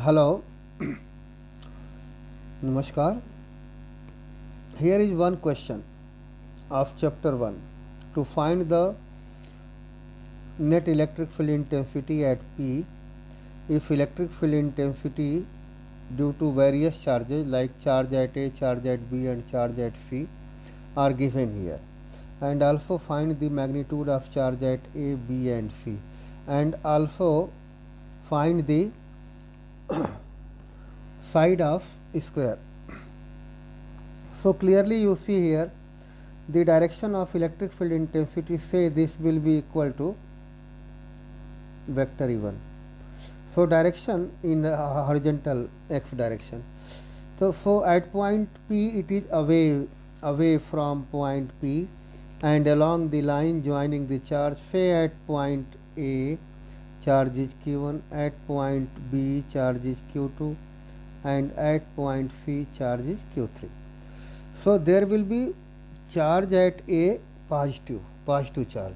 Hello, Namaskar. Here is one question of chapter 1. To find the net electric field intensity at P, if electric field intensity due to various charges like charge at A, charge at B, and charge at C are given here, and also find the magnitude of charge at A, B, and C, and also find the side of square. So clearly you see here the direction of electric field intensity, say this will be equal to vector E1. So direction in the horizontal x direction. So at point P it is away from point P, and along the line joining the charge, say at point A charge is Q1, at point B charge is Q2, and at point C charge is Q3. So there will be charge at A positive charge.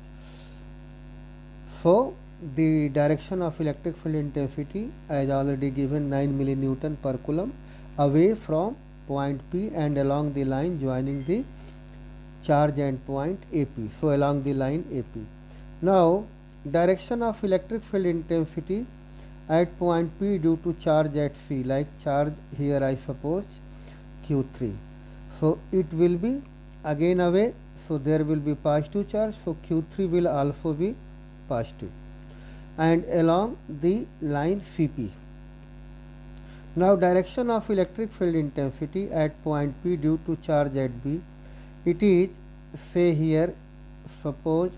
So the direction of electric field intensity as already given 9 millinewton per coulomb away from point P and along the line joining the charge and point AP. So along the line AP. Now direction of electric field intensity at point P due to charge at C, like charge here I suppose Q3. So it will be again away, so there will be positive charge, so Q3 will also be positive, and along the line CP. Now direction of electric field intensity at point P due to charge at B, it is, say here, suppose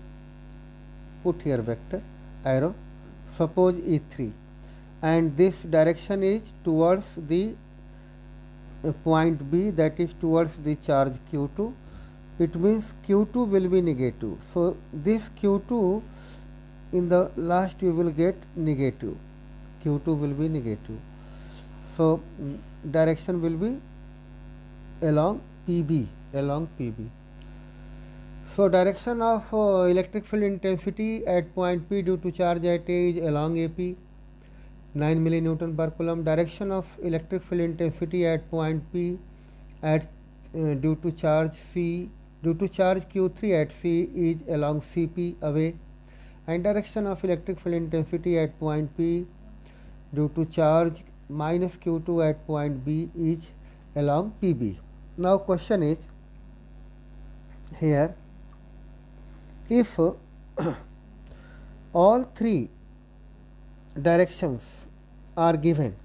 put here vector arrow, suppose E3, and this direction is towards the point B, that is towards the charge Q2. It means Q2 will be negative. So this Q2 in the last you will get negative. Q2 will be negative. So direction will be along PB. So direction of electric field intensity at point P due to charge at A is along AP, 9 millinewton per coulomb. Direction of electric field intensity at point P at due to charge Q3 at C is along CP away, and direction of electric field intensity at point P due to charge minus Q2 at point B is along PB. Now question is here, if all three directions are given,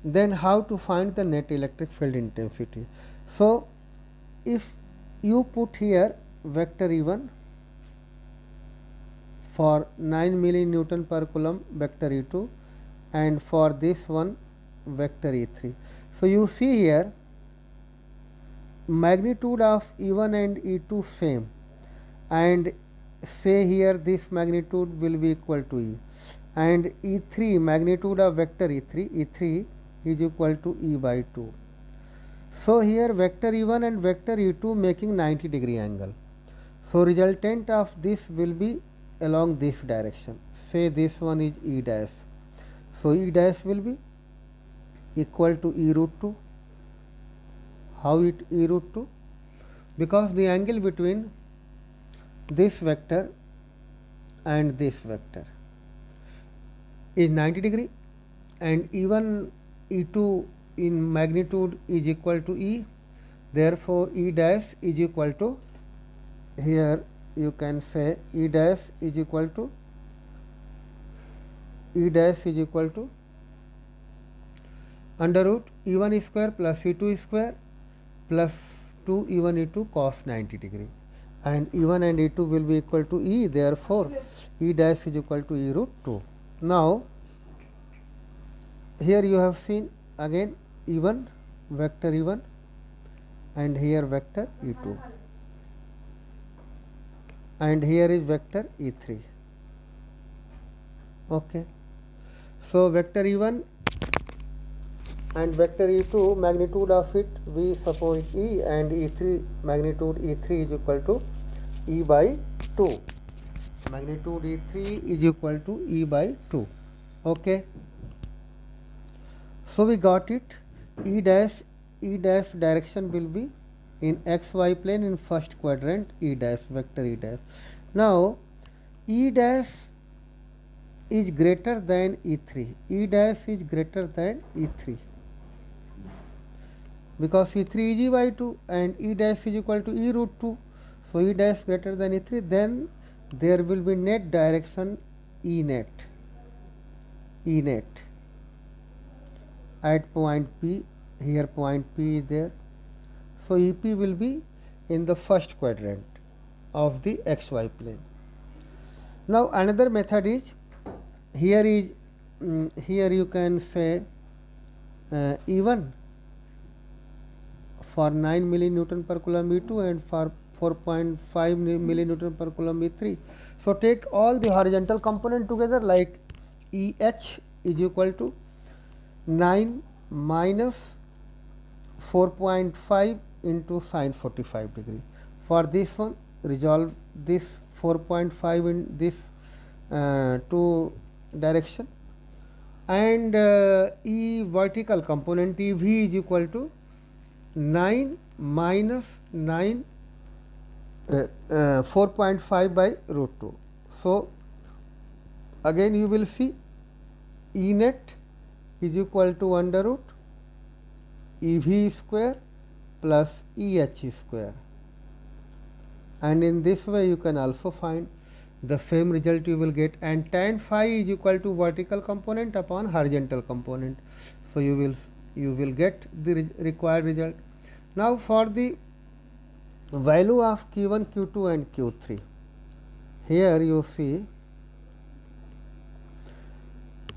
then how to find the net electric field intensity? So if you put here vector E1 for 9 millinewton per coulomb, vector E2, and for this one vector E3. So you see here magnitude of E1 and E2 same, and say here this magnitude will be equal to E, and E3 magnitude of vector E3 is equal to E by 2. So here vector E1 and vector E2 making 90-degree angle. So resultant of this will be along this direction. Say this one is E dash. So E dash will be equal to E root 2. How it E root 2? Because the angle between this vector and this vector is 90-degree, and E1 E2 in magnitude is equal to E. Therefore E dash is equal to, here you can say E dash is equal to under root E1 square plus E2 square plus 2 E1 E2 cos 90-degree, and E1 and E2 will be equal to E. Therefore E dash is equal to E root 2. Now here you have seen again E1, vector E1, and here vector E2, and here is vector E3. Okay. So vector E1 and vector E2 magnitude of it we suppose E, and E3 magnitude E3 is equal to E by 2. Magnitude E3 is equal to E by 2. Okay. So we got it. E dash direction will be in xy plane in first quadrant, E dash, vector E dash. Now E dash is greater than E3. E dash is greater than E3 because E3 is E by 2 and E dash is equal to E root 2. So E dash greater than E3, then there will be net direction E net at point P. Here point P is there. So EP will be in the first quadrant of the xy plane. Now another method is, here you can say E1 for 9 millinewton per coulomb E2 and for 4.5 millinewton per coulomb E3. So take all the horizontal component together, like EH is equal to 9 minus 4.5 into sine 45 degree. For this one, resolve this 4.5 in this two direction, and E vertical component EV is equal to 9 minus 9 4.5 by root 2. So again you will see E net is equal to under root EV square plus EH square, and in this way you can also find the same result you will get, and tan phi is equal to vertical component upon horizontal component. So you will get the required result. Now for the value of Q1, Q2 and Q3, here you see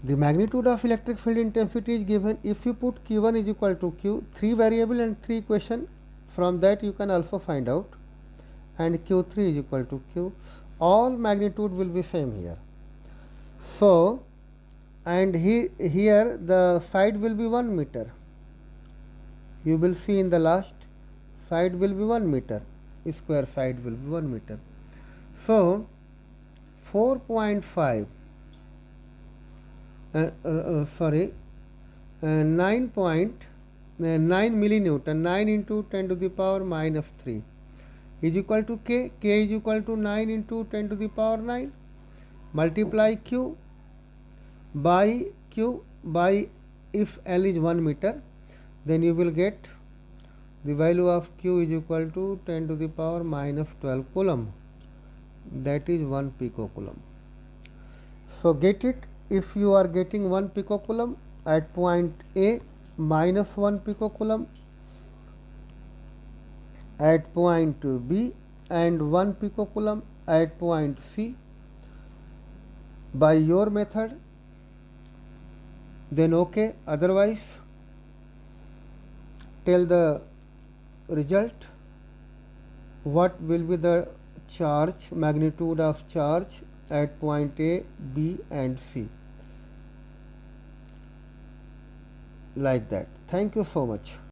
the magnitude of electric field intensity is given. If you put Q1 is equal to Q, 3 variable and 3 equation, from that you can also find out, and Q3 is equal to Q. All magnitude will be same here. So and here the side will be 1 meter. You will see in the last side will be 1 meter, square side will be 1 meter. So 4.5 9 millinewton, 9 into 10 to the power minus 3 is equal to K. K is equal to 9 into 10 to the power 9, multiply Q by if L is 1 meter, then you will get the value of Q is equal to 10 to the power minus 12 coulomb, that is 1 picocoulomb. So get it. If you are getting 1 picocoulomb at point A, minus 1 picocoulomb at point B, and 1 picocoulomb at point C by your method, then okay. Otherwise, tell the result, what will be the charge, magnitude of charge at point A, B and C, like that. Thank you so much.